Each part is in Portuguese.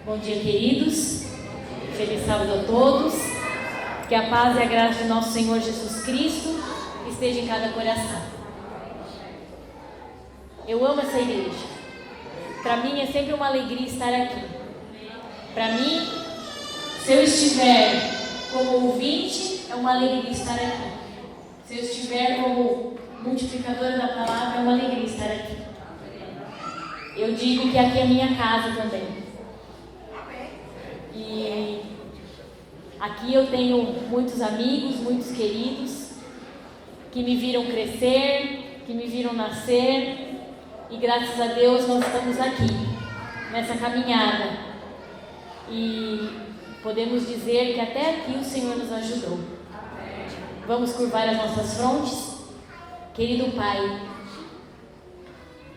Bom dia, queridos. Feliz sábado a todos. Que a paz e a graça de nosso Senhor Jesus Cristo esteja em cada coração. Eu amo essa igreja. Para mim é sempre uma alegria estar aqui. Para mim, se eu estiver como ouvinte, é uma alegria estar aqui. Se eu estiver como multiplicadora da palavra, é uma alegria estar aqui. Eu digo que aqui é minha casa também. E aqui eu tenho muitos amigos, muitos queridos, que me viram crescer, que me viram nascer, e graças a Deus nós estamos aqui, nessa caminhada, e podemos dizer que até aqui o Senhor nos ajudou. Vamos curvar as nossas frontes? Querido Pai,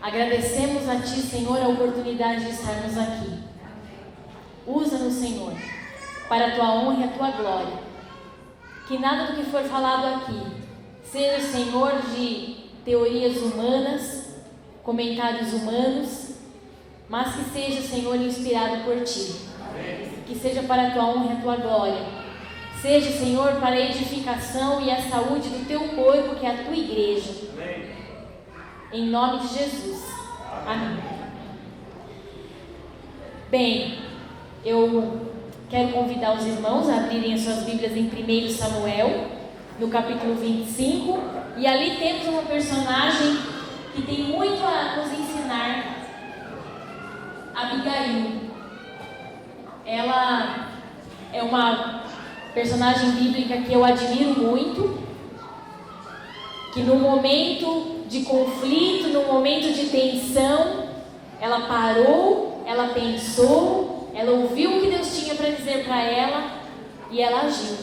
agradecemos a Ti, Senhor, a oportunidade de estarmos aqui. Usa-nos, Senhor, para a Tua honra e a Tua glória. Que nada do que for falado aqui seja, Senhor, de teorias humanas, comentários humanos, mas que seja, Senhor, inspirado por Ti. Que seja para a Tua honra e a Tua glória. Seja, Senhor, para a edificação e a saúde do Teu corpo, que é a Tua igreja. Em nome de Jesus. Amém. Bem, eu quero convidar os irmãos a abrirem as suas Bíblias em 1 Samuel, no capítulo 25. E ali temos uma personagem que tem muito a nos ensinar, Abigail. Ela é uma personagem bíblica que eu admiro muito, que no momento de conflito, no momento de tensão, ela parou, ela pensou, ela ouviu o que Deus tinha para dizer para ela e ela agiu.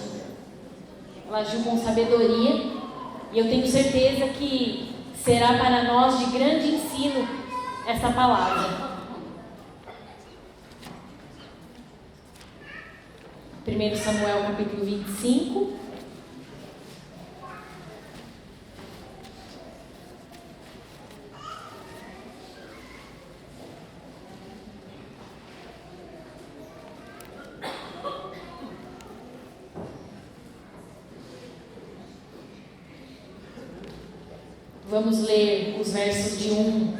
Ela agiu com sabedoria, e eu tenho certeza que será para nós de grande ensino essa palavra. 1 Samuel capítulo 25. Vamos ler os versos de 1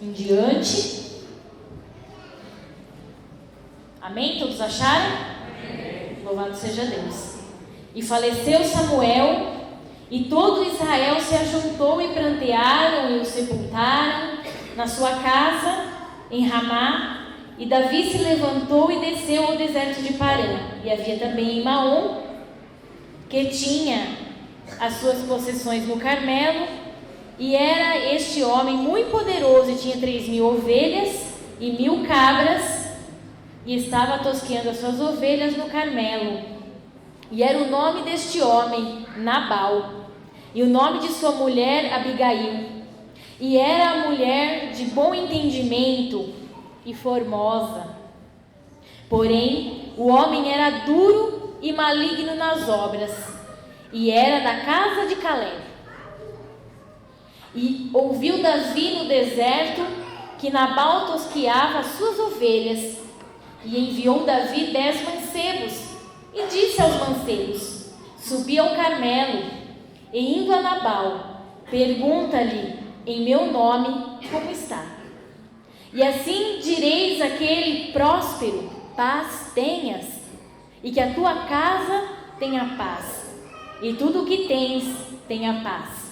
em diante. Amém? Todos acharam? Amém. Louvado seja Deus. E faleceu Samuel, e todo Israel se ajuntou e prantearam e o sepultaram na sua casa em Ramá. E Davi se levantou e desceu ao deserto de Parã. E havia também Maom, que tinha as suas possessões no Carmelo, e era este homem muito poderoso, e tinha 3.000 ovelhas e 1.000 cabras, e estava tosqueando as suas ovelhas no Carmelo. E era o nome deste homem Nabal, e o nome de sua mulher Abigail, e era a mulher de bom entendimento e formosa. Porém, o homem era duro e maligno nas obras, e era da casa de Caleb. E ouviu Davi no deserto que Nabal tosqueava as suas ovelhas, e enviou Davi 10 mancebos, e disse aos mancebos: subi ao Carmelo, e indo a Nabal, pergunta-lhe em meu nome como está. E assim direis àquele próspero: paz tenhas, e que a tua casa tenha paz, e tudo o que tens tenha paz.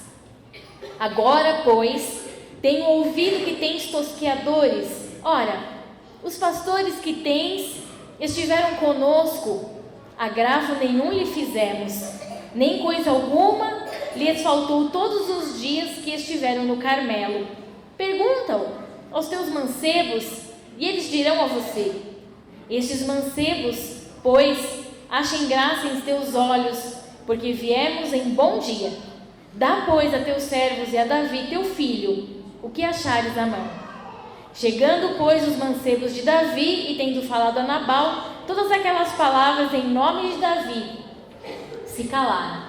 Agora, pois, tenho ouvido que tens tosqueadores. Ora, os pastores que tens estiveram conosco, agravo nenhum lhe fizemos, nem coisa alguma lhes faltou todos os dias que estiveram no Carmelo. Pergunta-o aos teus mancebos, e eles dirão a você. Estes mancebos, pois, achem graça em teus olhos, porque viemos em bom dia. Dá, pois, a teus servos e a Davi, teu filho, o que achares à mão. Chegando, pois, os mancebos de Davi, e tendo falado a Nabal todas aquelas palavras em nome de Davi, se calaram.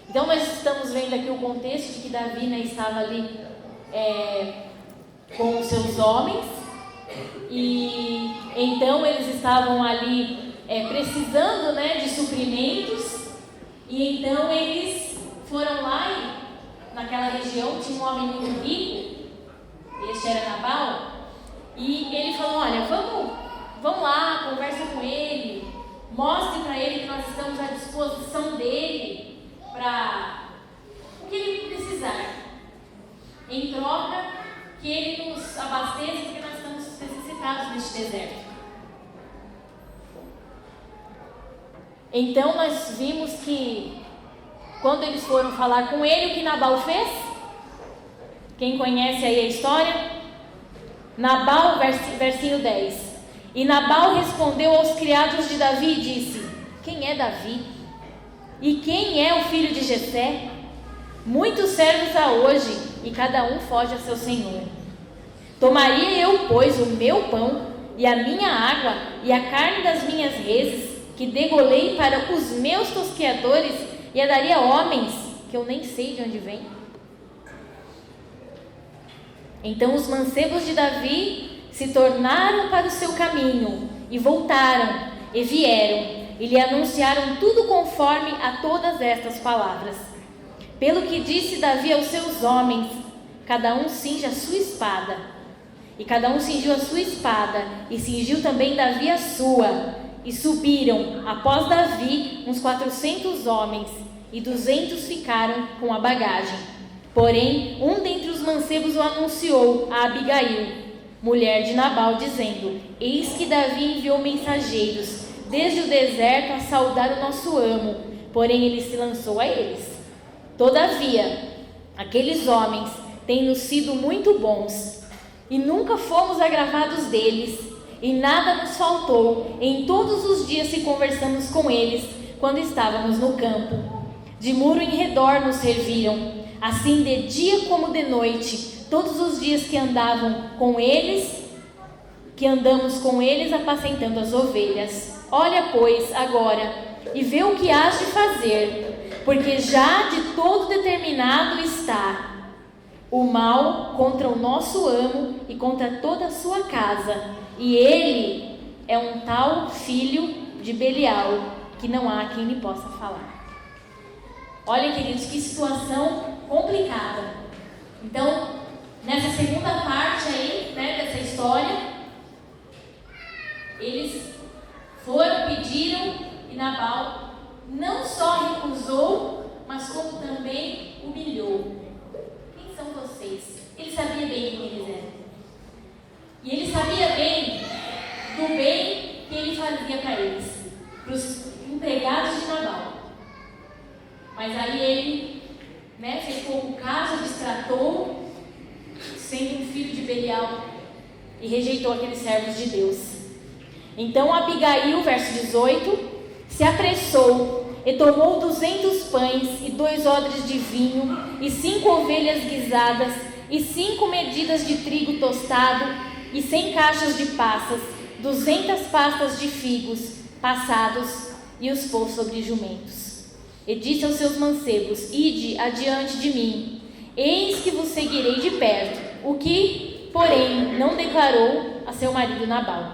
Então nós estamos vendo aqui o contexto de que Davi estava ali com os seus homens, E então eles estavam ali precisando, né, de suprimentos. E então eles foram lá e naquela região tinha um homem muito rico, este era Nabal, e ele falou: olha, vamos lá, conversa com ele, mostre para ele que nós estamos à disposição dele para o que ele precisar, em troca que ele nos abasteça, porque nós estamos necessitados neste deserto. Então nós vimos que quando eles foram falar com ele, o que Nabal fez? Quem conhece aí a história? Nabal, versinho 10. E Nabal respondeu aos criados de Davi e disse: quem é Davi? E quem é o filho de Jessé? Muitos servos há hoje, e cada um foge a seu senhor. Tomaria eu, pois, o meu pão, e a minha água, e a carne das minhas reses, que degolei para os meus tosqueadores, e a daria a homens, que eu nem sei de onde vêm? Então os mancebos de Davi se tornaram para o seu caminho, e voltaram, e vieram, e lhe anunciaram tudo conforme a todas estas palavras. Pelo que disse Davi aos seus homens: cada um cinge a sua espada. E cada um cingiu a sua espada, e cingiu também Davi a sua. E subiram, após Davi, uns 400 homens, e 200 ficaram com a bagagem. Porém, um dentre os mancebos o anunciou a Abigail, mulher de Nabal, dizendo: eis que Davi enviou mensageiros desde o deserto a saudar o nosso amo, porém ele se lançou a eles. Todavia, aqueles homens têm-nos sido muito bons, e nunca fomos agravados deles, e nada nos faltou em todos os dias que conversamos com eles, quando estávamos no campo. De muro em redor nos serviram, assim de dia como de noite, todos os dias que andamos com eles apacentando as ovelhas. Olha, pois, agora, e vê o que has de fazer, porque já de todo determinado está o mal contra o nosso amo e contra toda a sua casa, e ele é um tal filho de Belial, que não há quem lhe possa falar. Olha, queridos, que situação complicada. Então, nessa segunda parte aí, né, dessa história, eles foram, pediram, e Nabal não só recusou, mas como também humilhou. Quem são vocês? Ele sabia bem quem eles eram. E ele sabia bem do bem que ele fazia para eles, para os empregados de Nabal. Mas aí ele, né, fez pouco caso, destratou, sendo um filho de Belial, e rejeitou aqueles servos de Deus. Então Abigail, verso 18, se apressou e tomou 200 pães e 2 odres de vinho e 5 ovelhas guisadas e 5 medidas de trigo tostado e 100 caixas de passas, 200 pastas de figos passados, e os pôs sobre jumentos. E disse aos seus mancebos: ide adiante de mim, eis que vos seguirei de perto, o que, porém, não declarou a seu marido Nabal.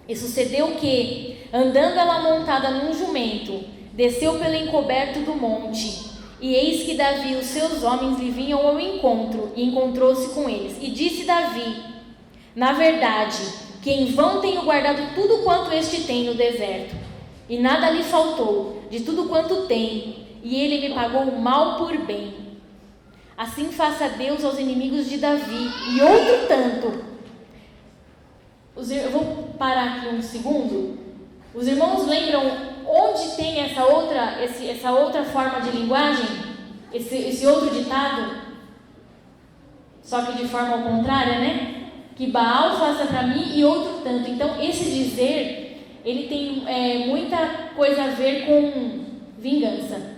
E sucedeu que, andando ela montada num jumento, desceu pelo encoberto do monte, e eis que Davi e os seus homens lhe vinham ao encontro, e encontrou-se com eles. E disse Davi: na verdade, que em vão tenho guardado tudo quanto este tem no deserto, e nada lhe faltou de tudo quanto tem, e ele me pagou o mal por bem. Assim faça Deus aos inimigos de Davi, e outro tanto. Eu vou parar aqui um segundo. Os irmãos lembram onde tem essa outra forma de linguagem? Esse outro ditado? Só que de forma ao contrária, né? Que Baal faça para mim e outro tanto. Então, esse dizer, ele tem muita coisa a ver com vingança.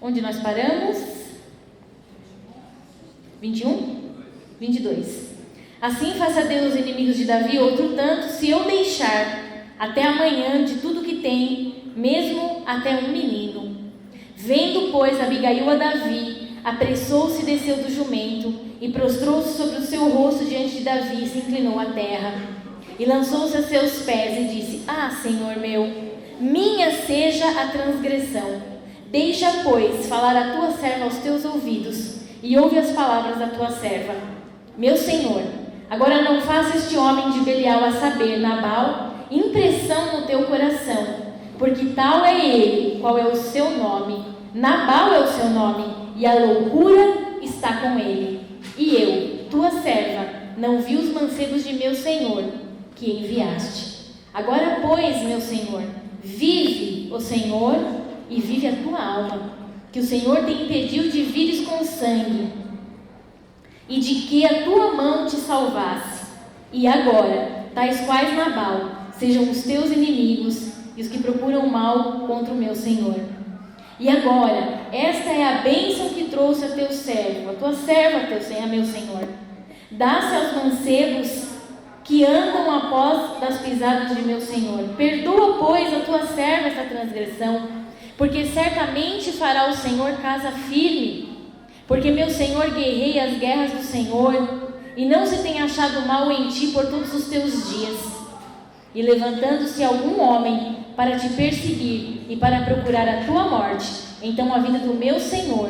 Onde nós paramos? 21? 22. Assim faça Deus os inimigos de Davi outro tanto, se eu deixar até amanhã de tudo que tem, mesmo até um menino. Vendo, pois, Abigail a Davi, apressou-se e desceu do jumento, e prostrou-se sobre o seu rosto diante de Davi, e se inclinou à terra. E lançou-se a seus pés e disse: Ah, Senhor meu, minha seja a transgressão. Deixa, pois, falar a tua serva aos teus ouvidos, e ouve as palavras da tua serva. Meu Senhor, agora não faça este homem de Belial, a saber, Nabal, impressão no teu coração, porque tal é ele, qual é o seu nome. Nabal é o seu nome, e a loucura está com ele. E eu, tua serva, não vi os mancebos de meu Senhor, que enviaste. Agora, pois, meu Senhor, vive o Senhor e vive a tua alma, que o Senhor te impediu de vires com sangue, e de que a tua mão te salvasse. E agora, tais quais Nabal, sejam os teus inimigos e os que procuram mal contra o meu Senhor. E agora, esta é a bênção que trouxe a teu servo, a tua serva, a meu Senhor. Dá-se aos mancebos que andam após das pisadas de meu Senhor. Perdoa, pois, a tua serva esta transgressão, porque certamente fará o Senhor casa firme. Porque meu Senhor guerreia as guerras do Senhor, e não se tem achado mal em ti por todos os teus dias. E levantando-se algum homem para te perseguir e para procurar a tua morte, então a vida do meu Senhor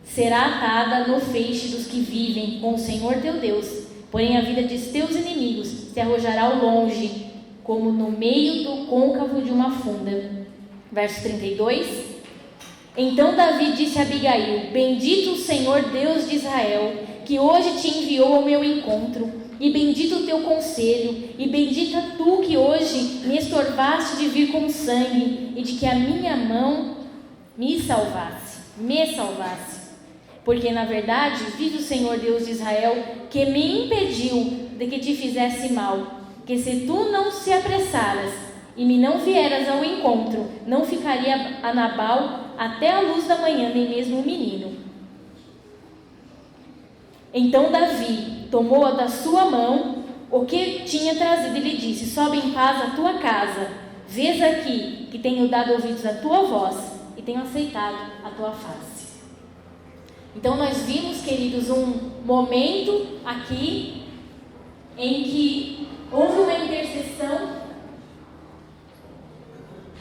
será atada no feixe dos que vivem com o Senhor teu Deus. Porém a vida de teus inimigos se arrojará ao longe, como no meio do côncavo de uma funda. Verso 32. Então Davi disse a Abigail: Bendito o Senhor Deus de Israel, que hoje te enviou ao meu encontro, e bendito o teu conselho, e bendita tu que hoje me estorvaste de vir com sangue, e de que a minha mão me salvasse. Porque na verdade vive o Senhor Deus de Israel, que me impediu de que te fizesse mal, que se tu não se apressaras e me não vieras ao encontro, não ficaria a Nabal até a luz da manhã, nem mesmo o menino. Então Davi tomou da sua mão o que tinha trazido e lhe disse: Sobe em paz à tua casa, vês aqui que tenho dado ouvidos à tua voz e tenho aceitado a tua face. Então nós vimos, queridos, um momento aqui em que houve uma intercessão,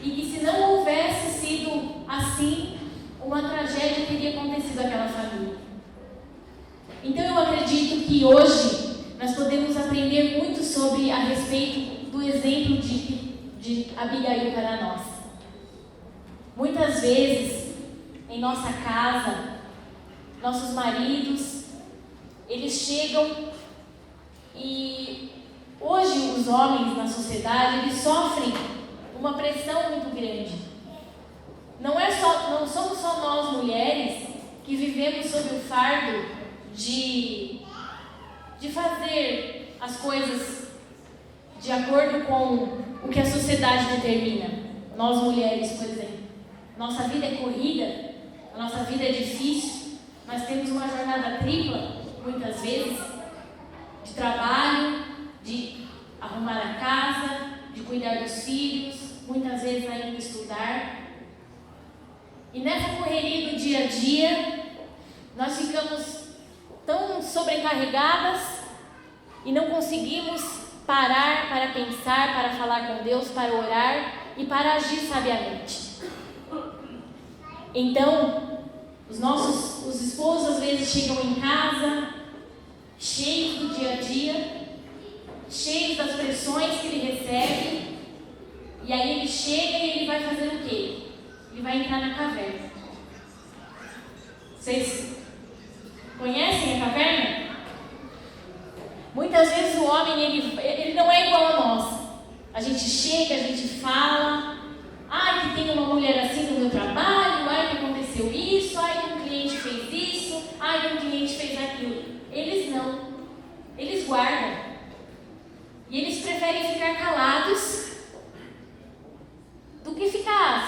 e que se não houvesse sido assim, uma tragédia teria acontecido àquela família. Então eu acredito que hoje nós podemos aprender muito sobre a respeito do exemplo de Abigail para nós. Muitas vezes em nossa casa, nossos maridos, eles chegam, e hoje os homens na sociedade, eles sofrem uma pressão muito grande. Não somos só nós mulheres que vivemos sob o fardo de fazer as coisas de acordo com o que a sociedade determina. Nós mulheres, por exemplo, nossa vida é corrida, a nossa vida é difícil, nós temos uma jornada tripla, muitas vezes, de trabalho, de arrumar a casa, de cuidar dos filhos, muitas vezes ainda estudar. E nessa correria do dia a dia, nós ficamos tão sobrecarregadas e não conseguimos parar para pensar, para falar com Deus, para orar e para agir sabiamente. Então, os esposos às vezes chegam em casa cheios do dia a dia, cheios das pressões que ele recebe, e aí ele chega e ele vai fazer o quê? Ele vai entrar na caverna. Vocês conhecem a caverna? Muitas vezes o homem, ele não é igual a nós. A gente chega, a gente fala: ai, que tem uma mulher assim no meu trabalho, ai, que aconteceu isso, ai, que um cliente fez isso, ai, que um cliente fez aquilo. Eles não. Eles guardam. E eles preferem ficar calados do que ficar,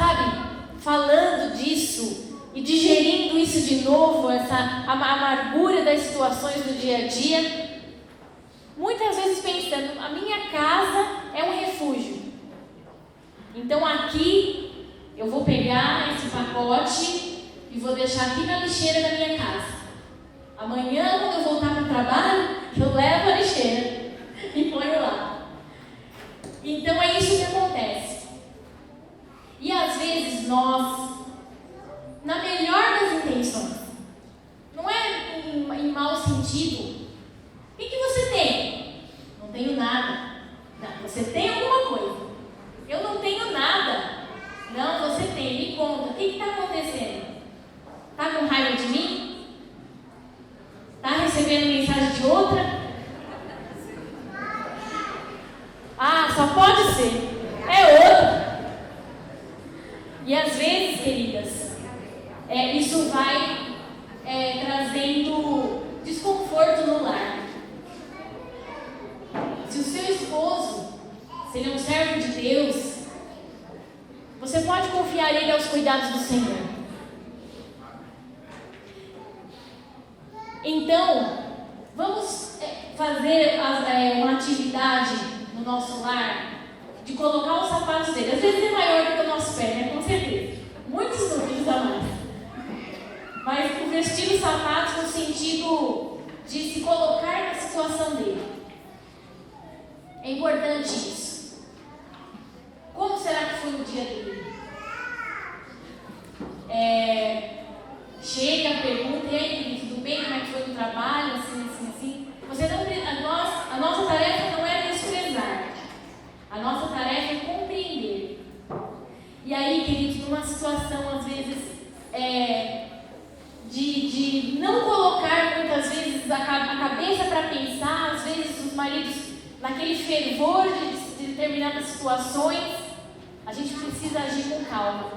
falando disso e digerindo isso de novo, essa amargura das situações do dia a dia. Muitas vezes pensando: a minha casa é um refúgio, então aqui eu vou pegar esse pacote e vou deixar aqui na lixeira da minha casa. Amanhã, quando eu voltar para o trabalho, eu levo a lixeira e ponho lá. Então é isso que acontece. E às vezes nós, na melhor das intenções, não é em mau sentido, o que você tem? Não tenho nada. Não, você tem alguma coisa. Eu não tenho nada. Não, você tem. Me conta, o que está acontecendo? Está com raiva de mim? Está recebendo mensagem de outra? Ah, só pode ser. É outra. E às vezes, queridas, isso vai trazendo desconforto no lar. Se o seu esposo, se ele é um servo de Deus, você pode confiar ele aos cuidados do Senhor. Então, vamos fazer uma atividade no nosso lar de colocar os sapatos dele. Às vezes é maior do que o nosso pé, né? Com certeza. Muitos filhos a mais. Mas o vestir os sapatos no sentido de se colocar na situação dele. É importante isso. Como será que foi o dia dele? Chega, pergunta, e aí, querido, tudo bem? Como é que foi no trabalho? Assim. A nossa tarefa não é desprezar. A nossa tarefa é compreender. E aí, queridos, numa situação, às vezes, de não colocar, muitas vezes, a cabeça para pensar, às vezes, os maridos, naquele fervor de determinadas situações, a gente precisa agir com calma.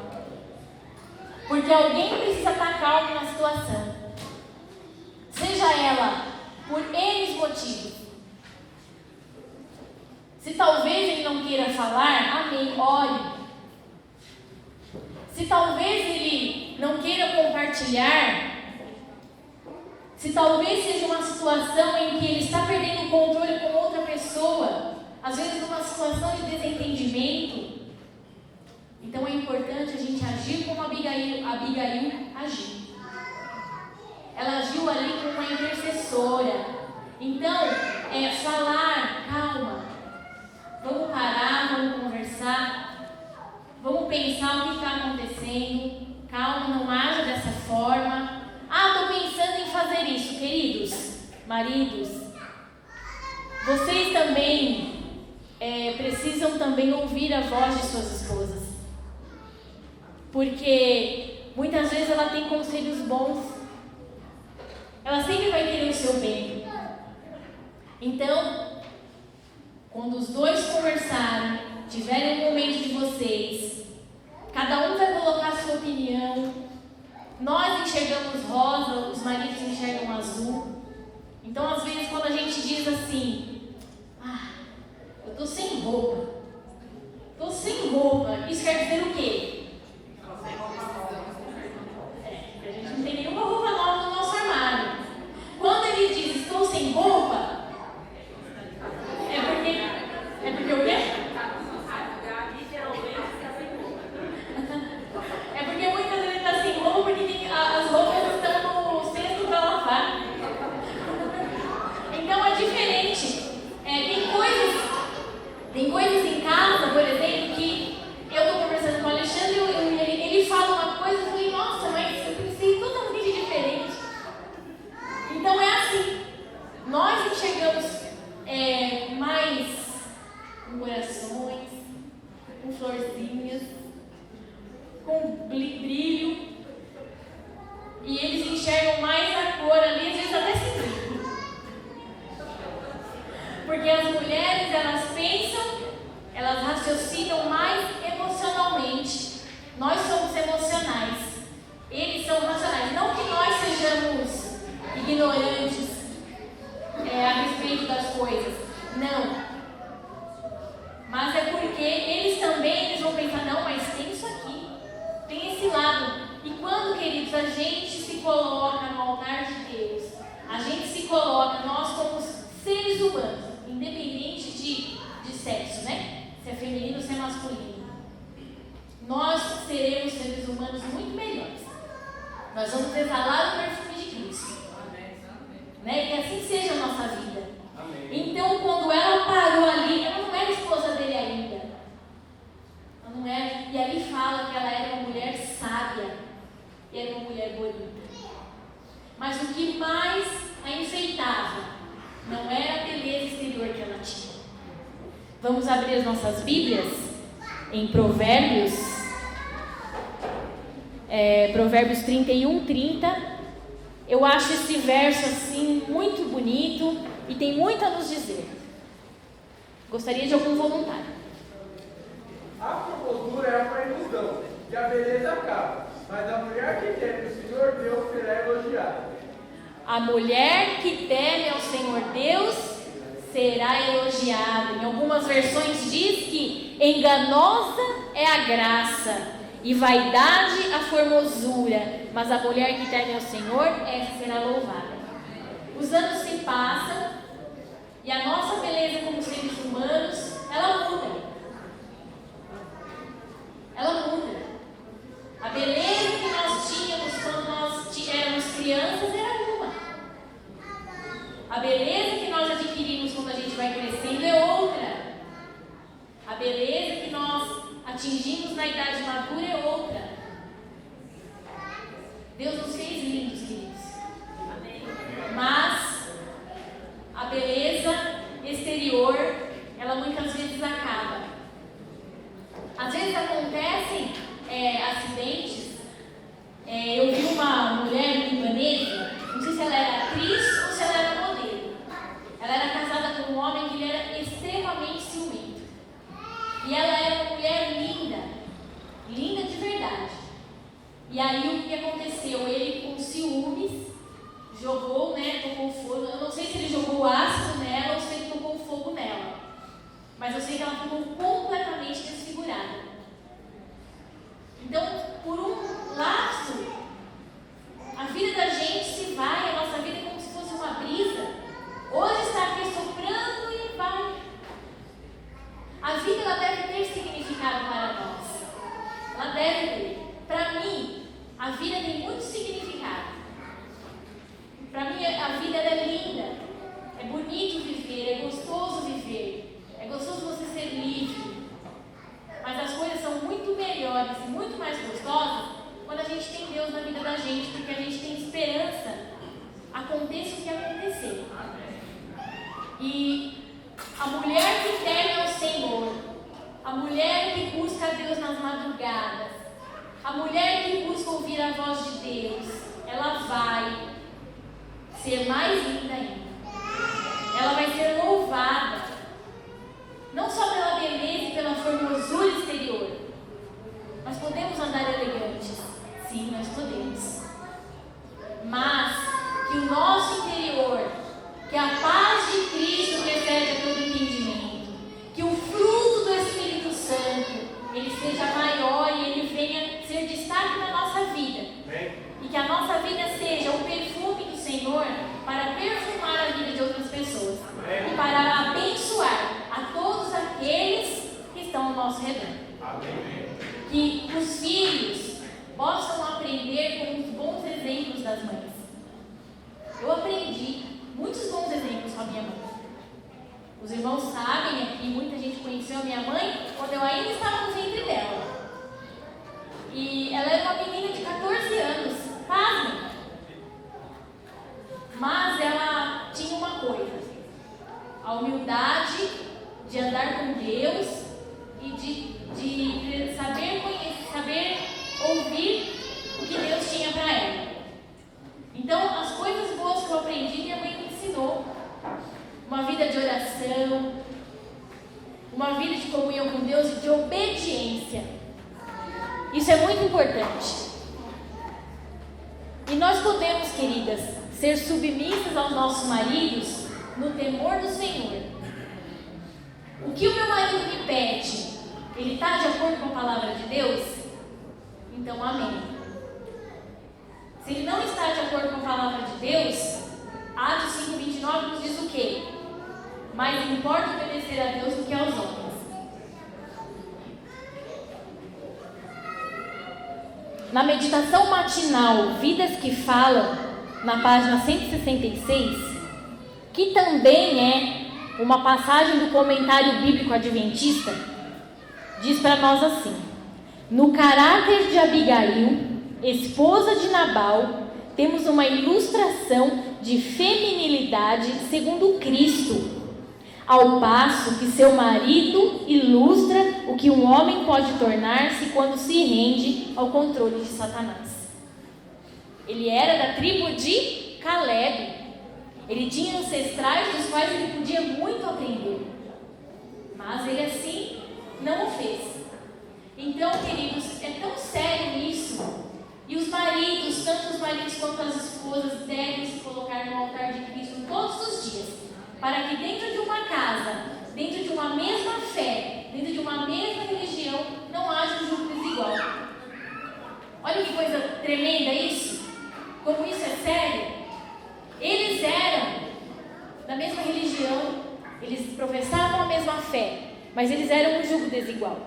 Porque alguém precisa estar calmo na situação. Seja ela por N motivos. Se talvez ele não queira falar, amém, ore. Se talvez ele não queira compartilhar, se talvez seja uma situação em que ele está perdendo o controle com outra pessoa, às vezes numa situação de desentendimento, então é importante a gente agir como Abigail agiu. Ela agiu ali como uma intercessora. Então, falar, calma, vamos parar, vamos conversar, vamos pensar o que está acontecendo, calma, não haja dessa forma. Estou pensando em fazer isso, queridos, maridos, vocês também precisam também ouvir a voz de suas esposas. Porque muitas vezes ela tem conselhos bons. Ela sempre vai querer o seu bem. Então, quando os dois conversarem, tiverem um momento de vocês, cada um vai colocar a sua opinião. Nós enxergamos rosa, os maridos enxergam azul. Então, às vezes, quando a gente diz assim, eu estou sem roupa. Estou sem roupa. Isso quer dizer o quê? A gente não tem nenhuma roupa nova no nosso armário. Quando ele diz estou sem roupa, é porque o quê? É porque muitas vezes ele está sem roupa porque as roupas estão no cesto para lavar. Então é diferente. Tem coisas em casa, por exemplo, que eu estou conversando com o Alexandre e ele fala uma coisa e eu falei, nossa, mas eu pensei totalmente diferente. Então é assim, nós enxergamos mais com corações, com florzinhas, com brilho, e eles enxergam mais a cor ali, às vezes até sem brilho. Porque as mulheres, elas pensam, elas raciocinam mais emocionalmente. Nós somos emocionais. Eles são racionais. Não que nós sejamos ignorantes a respeito das coisas. Não. Mas é porque eles também vão pensar, não, mas tem isso aqui. Tem esse lado. E quando, queridos, a gente se coloca no altar de Deus, a gente se coloca, nós como seres humanos, independente de sexo, né? Se é feminino ou se é masculino. Nós seremos seres humanos muito melhores. Nós vamos exalar o perfume de Cristo. Né? Que assim seja a nossa vida. Então, quando ela parou ali, ela não era esposa dele ainda. Ela não era. E ali fala que ela era uma mulher sábia. E era uma mulher bonita. Mas o que mais a enfeitava não era a beleza exterior que ela tinha. Vamos abrir as nossas Bíblias em Provérbios. Provérbios 31, 30. Eu acho esse verso assim muito bonito e tem muito a nos dizer. Gostaria de algum voluntário. A formosura é uma ilusão e a beleza acaba, mas a mulher que teme o Senhor Deus será elogiada. A mulher que teme ao Senhor Deus será elogiada. Em algumas versões diz que enganosa é a graça e vaidade a formosura, mas a mulher que teme ao Senhor, essa será louvada. Os anos se passam e a nossa beleza como seres humanos, ela muda. Ela muda. A beleza que nós tínhamos quando nós éramos crianças era uma. A beleza que nós adquirimos quando a gente vai crescendo é outra. A beleza que nós atingimos na idade madura é outra. Deus nos fez lindos, queridos. Mas a beleza exterior, ela muitas vezes acaba. Às vezes acontecem acidentes. Eu vi uma mulher libanesa, não sei se ela era atriz ou se ela era modelo. Ela era casada com um homem que ele era extremamente ciumento. E ela era uma mulher linda, linda de verdade. E aí o que aconteceu? Ele com ciúmes jogou, tocou fogo. Eu não sei se ele jogou ácido nela ou se ele tocou fogo nela. Mas eu sei que ela ficou completamente desfigurada. Então, por um lapso, a vida da gente se vai, a nossa vida é como se fosse uma brisa. Hoje está aqui soprando e vai. A vida ela deve ter significado para nós. Ela deve ter. Para mim, a vida tem muito significado. Para mim, a vida ela é linda. É bonito viver, é gostoso viver. É gostoso você ser livre. Mas as coisas são muito melhores e muito mais gostosas quando a gente tem Deus na vida da gente, porque a gente tem esperança, aconteça o que acontecer. E a mulher que teme ao Senhor, a mulher que busca a Deus nas madrugadas, a mulher que busca ouvir a voz de Deus, ela vai ser mais linda ainda. Ela vai ser louvada, não só pela beleza e pela formosura exterior. Nós podemos andar elegantes, sim, nós podemos. Mas que o nosso interior, que a paz de Cristo que excede a todo entendimento, que o fruto do Espírito Santo, ele seja maior e ele venha ser destaque na nossa vida. E que a nossa vida seja o perfume do Senhor para perfumar a vida de outras pessoas. E para abençoar a todos aqueles que estão ao nosso redor. Que os filhos possam aprender com os bons exemplos das mães. Eu aprendi muitos bons exemplos com a minha mãe. Os irmãos sabem aqui, muita gente conheceu a minha mãe quando eu ainda estava no ventre dela. E ela era uma menina de 14 anos, pasmem. Mas ela tinha uma coisa: a humildade de andar com Deus e de saber conhecer, saber ouvir o que Deus tinha para ela. Então, as coisas boas que eu aprendi, minha mãe me ensinou. Uma vida de oração, uma vida de comunhão com Deus e de obediência. Isso é muito importante. E nós podemos, queridas, ser submissas aos nossos maridos no temor do Senhor. O que o meu marido me pede, ele está de acordo com a palavra de Deus? Então, amém. Se ele não está de acordo com a palavra de Deus, Atos 5:29 nos diz o quê? Mais importa obedecer a Deus do que aos homens. na meditação matinal Vidas que Falam, na página 166, que também é uma passagem do comentário bíblico adventista, diz para nós assim: no caráter de Abigail, esposa de Nabal, temos uma ilustração de feminilidade segundo Cristo, ao passo que seu marido ilustra o que um homem pode tornar-se quando se rende ao controle de Satanás. Ele era da tribo de Caleb. Ele tinha ancestrais dos quais ele podia muito aprender, mas ele assim não o fez. Então, queridos, é tão sério isso. E os maridos, tanto os maridos quanto as esposas, devem se colocar no altar de Cristo todos os dias, para que dentro de uma casa, dentro de uma mesma fé, dentro de uma mesma religião, não haja um julgo desigual. Olha que coisa tremenda isso. Como isso é sério. Eles eram da mesma religião, eles professavam a mesma fé, mas eles eram um julgo desigual.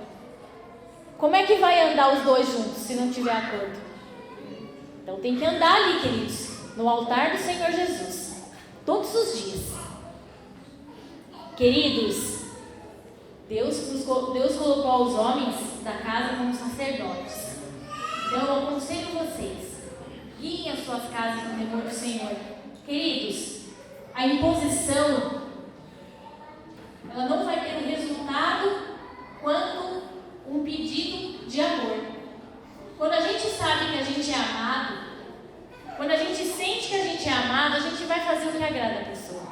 Como é que vai andar os dois juntos se não tiver acordo? Então tem que andar ali, queridos, no altar do Senhor Jesus, todos os dias. Queridos, Deus colocou os homens da casa como sacerdotes. Então eu aconselho vocês, guiem as suas casas no temor do Senhor. Queridos, a imposição, ela não vai ter um resultado quanto um pedido de amor. Quando a gente sabe que a gente é amado, quando a gente sente que a gente é amado, a gente vai fazer o que agrada a pessoa.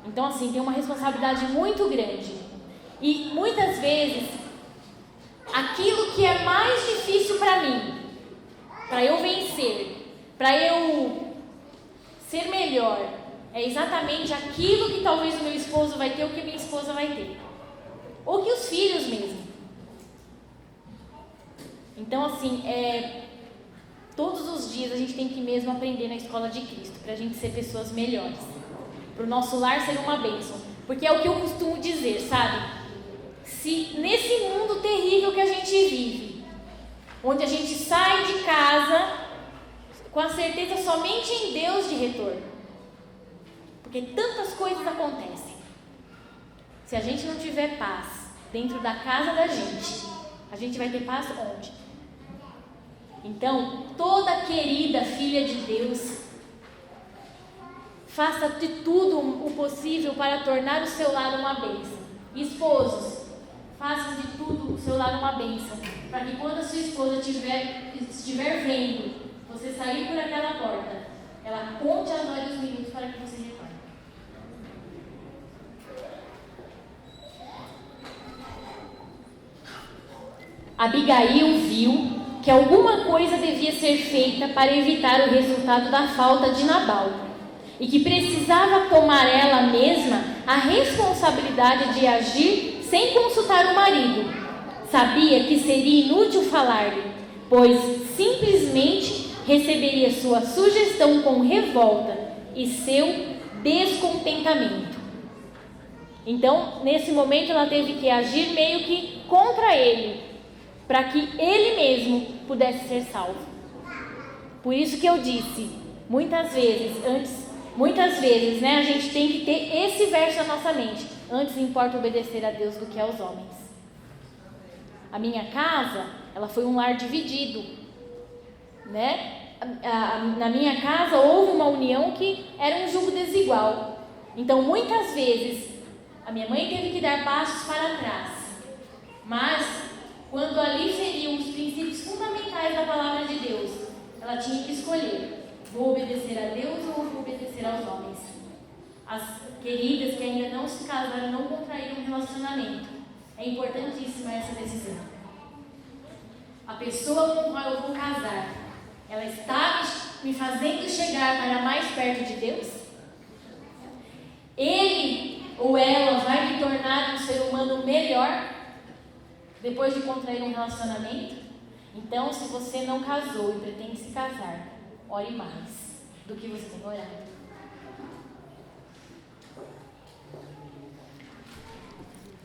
Então, assim, tem uma responsabilidade muito grande. E muitas vezes, aquilo que é mais difícil para mim, para eu vencer, para eu ser melhor, é exatamente aquilo que talvez o meu esposo vai ter ou que minha esposa vai ter. Ou que os filhos mesmo. Então, assim, todos os dias a gente tem que mesmo aprender na escola de Cristo, para a gente ser pessoas melhores. Para o nosso lar ser uma bênção. Porque é o que eu costumo dizer, sabe? Se nesse mundo terrível que a gente vive, onde a gente sai de casa com a certeza somente em Deus de retorno, porque tantas coisas acontecem. Se a gente não tiver paz dentro da casa da gente, a gente vai ter paz onde? Então, toda querida filha de Deus, faça de tudo o possível para tornar o seu lar uma bênção. Esposos, façam de tudo o seu lar uma bênção, para que quando a sua esposa estiver vendo você sair por aquela porta, ela conte as horas e os minutos para que você retorne. Abigail viu que alguma coisa devia ser feita para evitar o resultado da falta de Nabal, e que precisava tomar ela mesma a responsabilidade de agir sem consultar o marido. Sabia que seria inútil falar-lhe, pois simplesmente receberia sua sugestão com revolta e seu descontentamento. Então, nesse momento, ela teve que agir meio que contra ele, para que ele mesmo pudesse ser salvo. Por isso que eu disse, muitas vezes, né, a gente tem que ter esse verso na nossa mente: antes importa obedecer a Deus do que aos homens. A minha casa, ela foi um lar dividido, né? Na minha casa houve uma união que era um jugo desigual. Então, muitas vezes, a minha mãe teve que dar passos para trás, mas quando ali seriam os princípios fundamentais da palavra de Deus, ela tinha que escolher: vou obedecer a Deus ou vou obedecer aos homens? As queridas que ainda não se casaram, não contraíram um relacionamento, é importantíssima essa decisão. A pessoa com a qual eu vou casar, ela está me fazendo chegar para mais perto de Deus? Ele ou ela vai me tornar um ser humano melhor depois de contrair um relacionamento? Então, se você não casou e pretende se casar, ore mais do que você tem orado.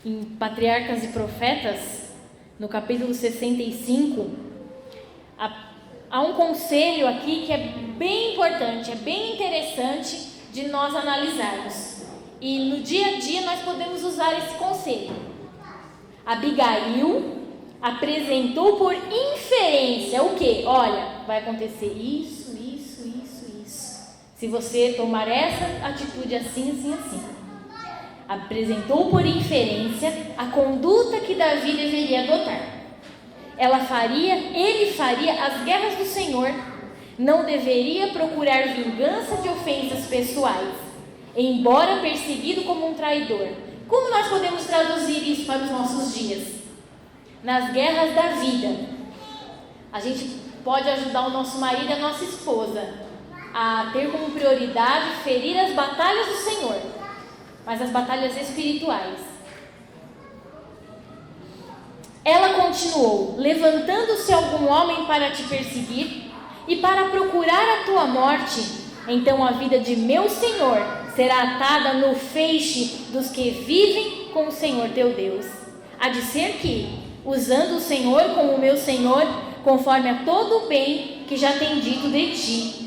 Em Patriarcas e Profetas, no capítulo 65, a há um conselho aqui que é bem importante, é bem interessante de nós analisarmos. E no dia a dia nós podemos usar esse conselho. Abigail apresentou por inferência o quê? Olha, vai acontecer isso. Se você tomar essa atitude assim. Apresentou por inferência a conduta que Davi deveria adotar. Ele faria as guerras do Senhor, não deveria procurar vingança de ofensas pessoais, embora perseguido como um traidor. Como nós podemos traduzir isso para os nossos dias? Nas guerras da vida, a gente pode ajudar o nosso marido e a nossa esposa a ter como prioridade ferir as batalhas do Senhor, mas as batalhas espirituais. Ela continuou: levantando-se algum homem para te perseguir e para procurar a tua morte, então a vida de meu Senhor será atada no feixe dos que vivem com o Senhor teu Deus. Há de ser que, usando o Senhor como meu Senhor, conforme a todo o bem que já tem dito de ti,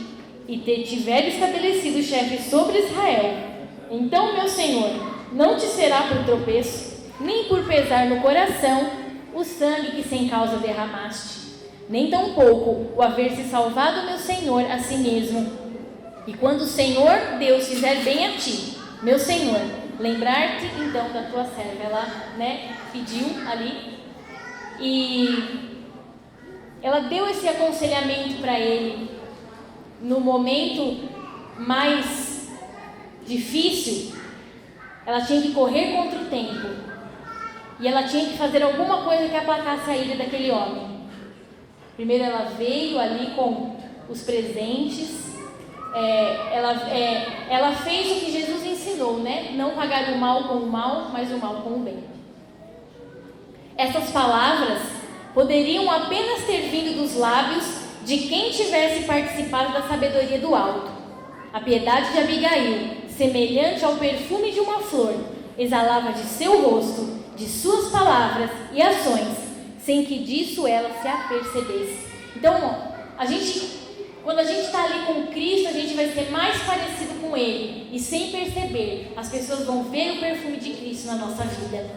e te tiver estabelecido chefe sobre Israel, então, meu Senhor, não te será por tropeço, nem por pesar no coração, o sangue que sem causa derramaste, nem tampouco o haver se salvado meu Senhor a si mesmo. E quando o Senhor Deus fizer bem a ti, meu Senhor, lembrar-te então da tua serva. Ela, pediu ali, e ela deu esse aconselhamento para ele. No momento mais difícil, ela tinha que correr contra o tempo, e ela tinha que fazer alguma coisa que aplacasse a ira daquele homem. Primeiro ela veio ali com os presentes, ela fez o que Jesus ensinou, não pagar o mal com o mal, mas o mal com o bem. Essas palavras poderiam apenas ter vindo dos lábios de quem tivesse participado da sabedoria do alto. A piedade de Abigail, semelhante ao perfume de uma flor, exalava de seu rosto, de suas palavras e ações, sem que disso ela se apercebesse. Então, quando a gente está ali com Cristo, a gente vai ser mais parecido com Ele, e sem perceber, as pessoas vão ver o perfume de Cristo na nossa vida.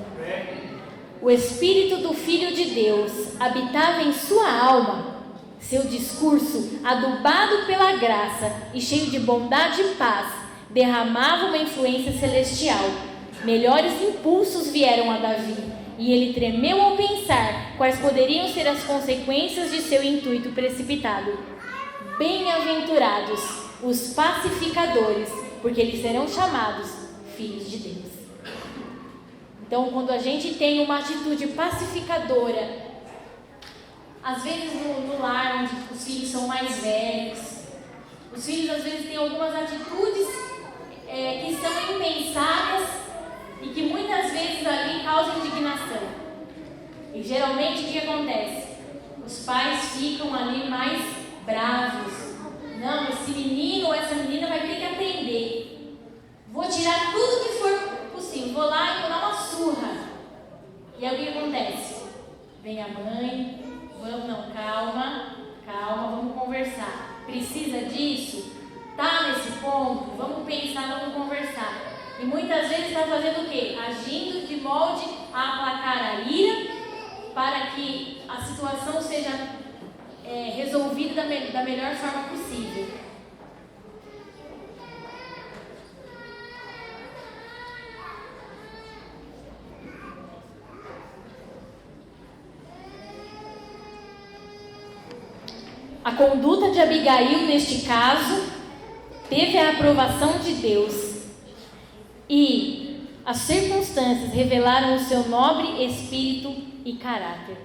O Espírito do Filho de Deus habitava em sua alma. Seu discurso, adubado pela graça e cheio de bondade e paz, derramava uma influência celestial. Melhores impulsos vieram a Davi, e ele tremeu ao pensar quais poderiam ser as consequências de seu intuito precipitado. Bem-aventurados os pacificadores, porque eles serão chamados filhos de Deus. Então, quando a gente tem uma atitude pacificadora, às vezes no lar onde os filhos são mais velhos, os filhos às vezes têm algumas atitudes que são impensadas e que muitas vezes ali causam indignação. E geralmente o que acontece? Os pais ficam ali mais bravos. Não, esse menino ou essa menina vai ter que aprender. Vou tirar tudo que for possível, vou lá e vou dar uma surra. E aí o que acontece? Vem a mãe: calma, vamos conversar. Precisa disso? Tá nesse ponto? Vamos pensar, vamos conversar. E muitas vezes está fazendo o quê? Agindo de molde a aplacar a ira, para que a situação seja resolvida da melhor forma possível. A conduta de Abigail, neste caso, teve a aprovação de Deus, e as circunstâncias revelaram o seu nobre espírito e caráter.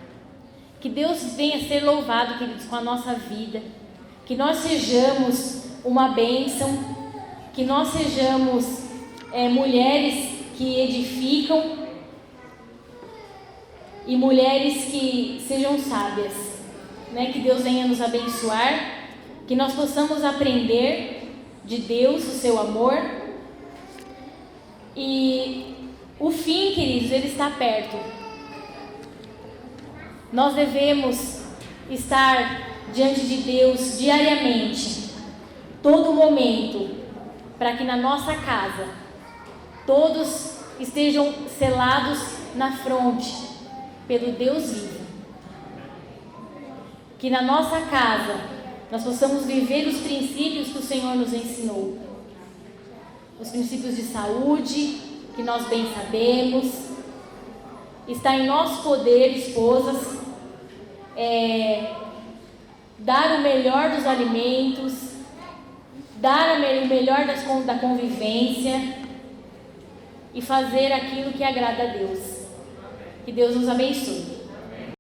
Que Deus venha ser louvado, queridos, com a nossa vida, que nós sejamos uma bênção, que nós sejamos mulheres que edificam e mulheres que sejam sábias, que Deus venha nos abençoar, que nós possamos aprender de Deus, o seu amor, e o fim, queridos, ele está perto. Nós devemos estar diante de Deus diariamente, todo momento, para que na nossa casa todos estejam selados na fronte pelo Deus vivo. Que na nossa casa nós possamos viver os princípios que o Senhor nos ensinou. Os princípios de saúde, que nós bem sabemos. Está em nosso poder, esposas, dar o melhor dos alimentos, dar o melhor da convivência e fazer aquilo que agrada a Deus. Que Deus nos abençoe.